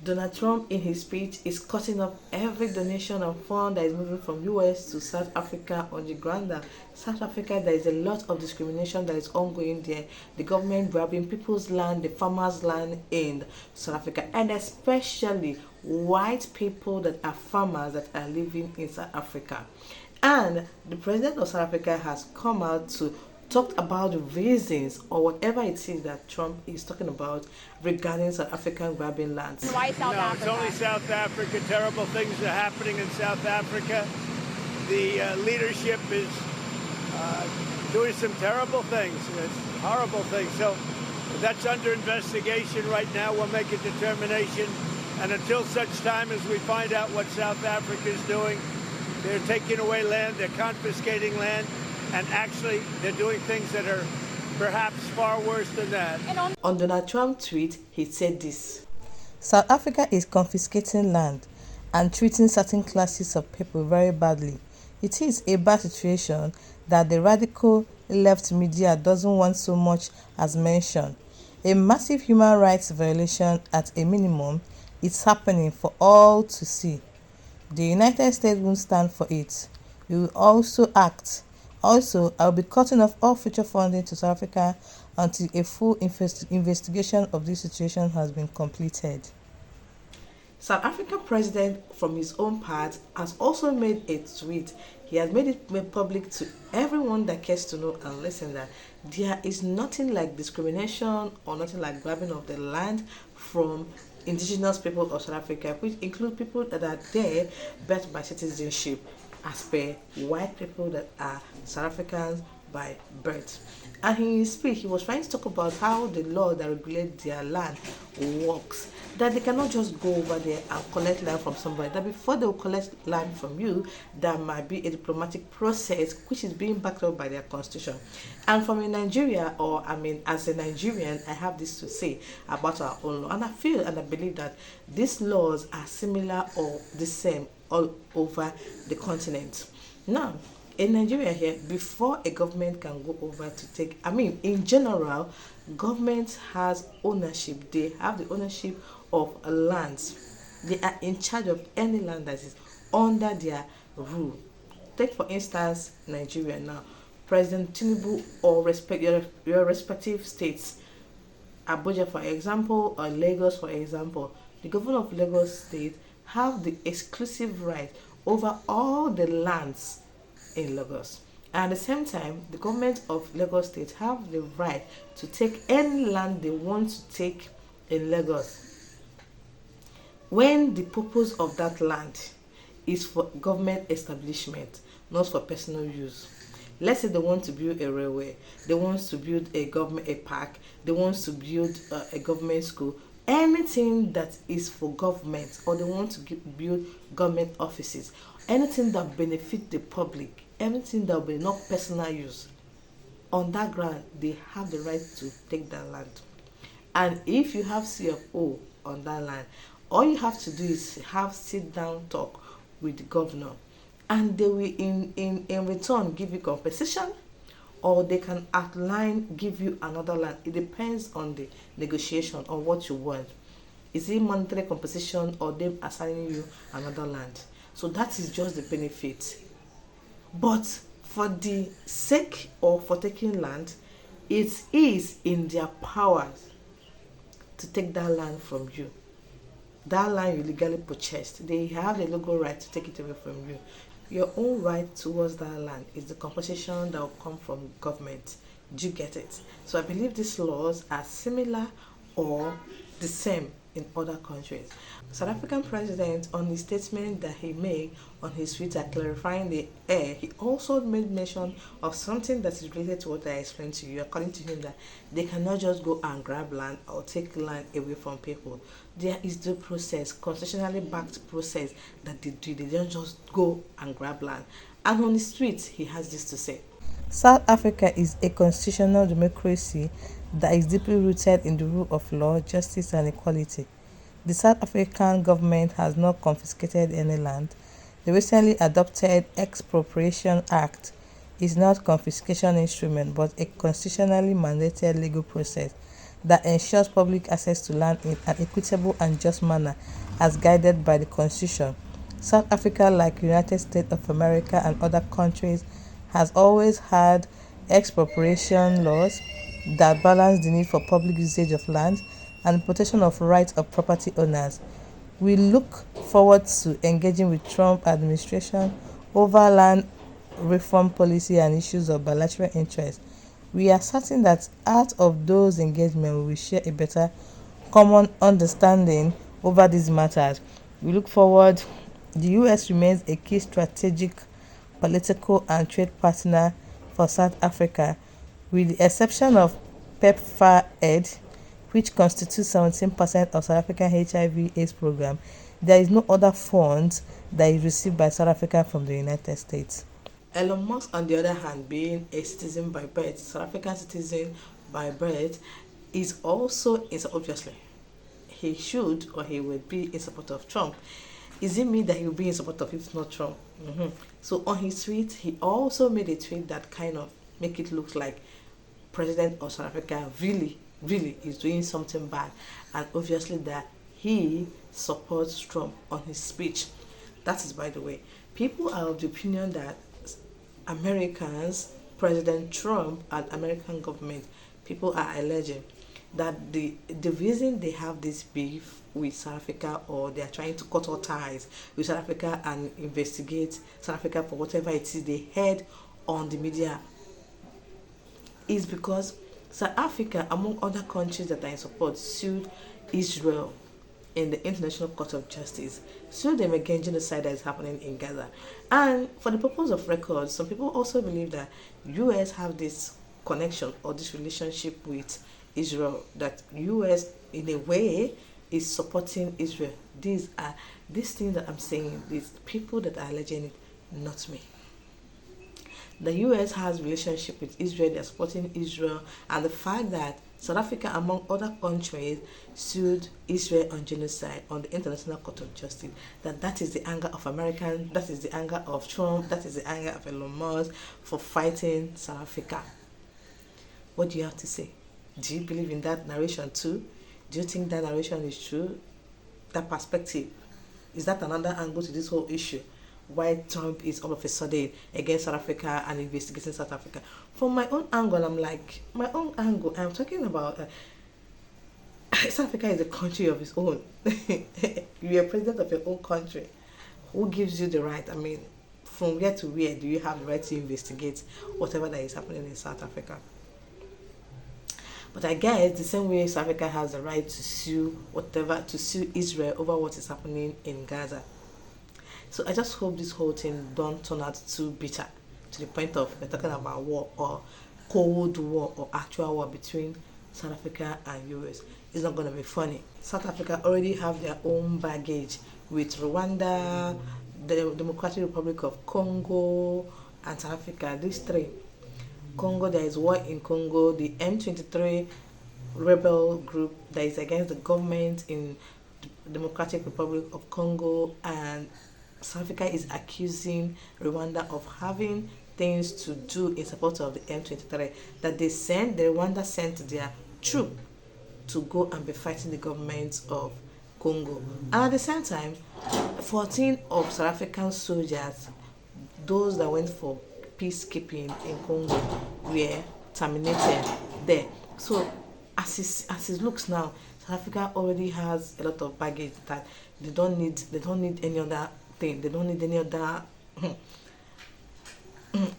Donald Trump, in his speech, is cutting off every donation of fund that is moving from US to South Africa on the ground that South Africa, there is a lot of discrimination that is ongoing there. The government grabbing people's land, the farmers' land in South Africa, and especially white people that are farmers that are living in South Africa. And the president of South Africa has come out to talk about the reasons or whatever it is that Trump is talking about regarding South African grabbing lands. Why South Africa? It's only South Africa. Terrible things are happening in South Africa. The leadership is doing some terrible things, horrible things. So that's under investigation right now. We'll make a determination. And until such time as we find out what South Africa is doing, they're taking away land, they're confiscating land. And actually, they're doing things that are perhaps far worse than that. On Donald Trump's tweet, he said this: South Africa is confiscating land and treating certain classes of people very badly. It is a bad situation that the radical left media doesn't want so much as mention. A massive human rights violation at a minimum. It's happening for all to see. The United States won't stand for it. We will also act. Also, I will be cutting off all future funding to South Africa until a full investigation of this situation has been completed. South African president, from his own part, has also made a tweet. He has made it public to everyone that cares to know and listen that there is nothing like discrimination or nothing like grabbing of the land from indigenous people of South Africa, which include people that are there birthed by citizenship, as per white people that are South Africans by birth. And in his speech, he was trying to talk about how the law that regulates their land works. That they cannot just go over there and collect land from somebody. That before they will collect land from you, there might be a diplomatic process which is being backed up by their constitution. And from in Nigeria, as a Nigerian, I have this to say about our own law. And I feel and I believe that these laws are similar or the same all over the continent. Now, in Nigeria here, before a government can go over to take, in general, government has ownership. They have the ownership of lands. They are in charge of any land that is under their rule. Take for instance Nigeria now. President Tinubu or your respective states, Abuja for example, or Lagos for example, the governor of Lagos State have the exclusive right over all the lands in Lagos. And at the same time, the government of Lagos State have the right to take any land they want to take in Lagos when the purpose of that land is for government establishment, not for personal use. Let's say they want to build a railway, they want to build a park, they want to build a government school, anything that is for government, or they want to build government offices, anything that benefit the public, anything that will be not personal use. On that ground, they have the right to take that land. And if you have CFO on that land, all you have to do is have sit-down talk with the governor, and they will in return give you compensation, or they can give you another land. It depends on the negotiation on what you want. Is it monetary compensation or them assigning you another land? So that is just the benefit. But for the sake or for taking land, it is in their powers to take that land from you. That land you legally purchased, they have the legal right to take it away from you. Your own right towards that land is the compensation that will come from government. Do you get it? So I believe these laws are similar or the same in other countries. South African president, on the statement that he made on his Twitter clarifying the air, he also made mention of something that is related to what I explained to you. According to him, that they cannot just go and grab land or take land away from people. There is the process, constitutionally backed process that they do. They don't just go and grab land. And on the streets, he has this to say: South Africa is a constitutional democracy that is deeply rooted in the rule of law, justice, and equality. The South African government has not confiscated any land. The recently adopted Expropriation Act is not a confiscation instrument, but a constitutionally mandated legal process that ensures public access to land in an equitable and just manner as guided by the Constitution. South Africa, like United States of America and other countries, has always had expropriation laws that balance the need for public usage of land and protection of rights of property owners. We look forward to engaging with Trump administration over land reform policy and issues of bilateral interest. We are certain that out of those engagements we will share a better common understanding over these matters. We look forward. The US remains a key strategic, political and trade partner for South Africa, with the exception of PEPFAR-Aid, which constitutes 17% of South African HIV/AIDS program. There is no other funds that is received by South Africa from the United States. Elon Musk, on the other hand, being a citizen by birth, South African citizen by birth, is also, obviously, he should or he would be in support of Trump. Is it me that he will be in support of if not Trump? So on his tweet, he also made a tweet that kind of make it look like President of South Africa really is doing something bad, and obviously that he supports Trump on his speech. That is, by the way, people are of the opinion that Americans, President Trump and American government, people are alleging that the reason they have this beef with South Africa, or they are trying to cut all ties with South Africa and investigate South Africa for whatever it is they heard on the media, is because South Africa, among other countries that are in support, sued Israel in the International Court of Justice, sued them against genocide that is happening in Gaza. And for the purpose of records, some people also believe that US have this connection or this relationship with Israel, that US in a way is supporting Israel. These things that I'm saying, these people that are alleging it, not me. The US has relationship with Israel, they're supporting Israel, and the fact that South Africa, among other countries, sued Israel on genocide on the International Court of Justice, that is the anger of Americans, that is the anger of Trump, that is the anger of Elon Musk for fighting South Africa. What do you have to say? Do you believe in that narration too? Do you think that narration is true? That perspective? Is that another angle to this whole issue? Why Trump is all of a sudden against South Africa and investigating South Africa? From my own angle, I'm talking about South Africa is a country of its own. You are president of your own country. Who gives you the right? I mean, from where to where do you have the right to investigate whatever that is happening in South Africa? But I guess the same way South Africa has the right to sue Israel over what is happening in Gaza. So I just hope this whole thing don't turn out too bitter to the point of we're talking about war or cold war or actual war between South Africa and US. It's not going to be funny. South Africa already have their own baggage with Rwanda, the Democratic Republic of Congo, and South Africa. These three. Congo, there is war in Congo. The M23 rebel group that is against the government in the Democratic Republic of Congo, and South Africa is accusing Rwanda of having things to do in support of the M23, that Rwanda sent their troop to go and be fighting the government of Congo. And at the same time, 14 of South African soldiers, those that went for peacekeeping in Congo, were terminated there. So as it looks now, South Africa already has a lot of baggage that they don't need any other thing. They don't need any other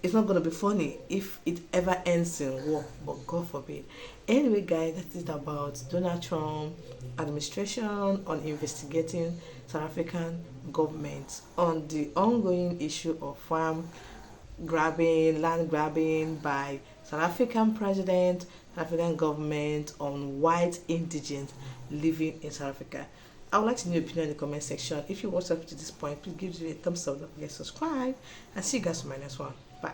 it's not going to be funny if it ever ends in war, but God forbid. Anyway, guys, that is about Donald Trump administration on investigating South African government on the ongoing issue of land grabbing by South African president, South African government on white indigents living in South Africa. I would like to know your opinion in the comment section. If you watched up to this point, please give me a thumbs up, don't forget to subscribe, and see you guys in my next one. Bye.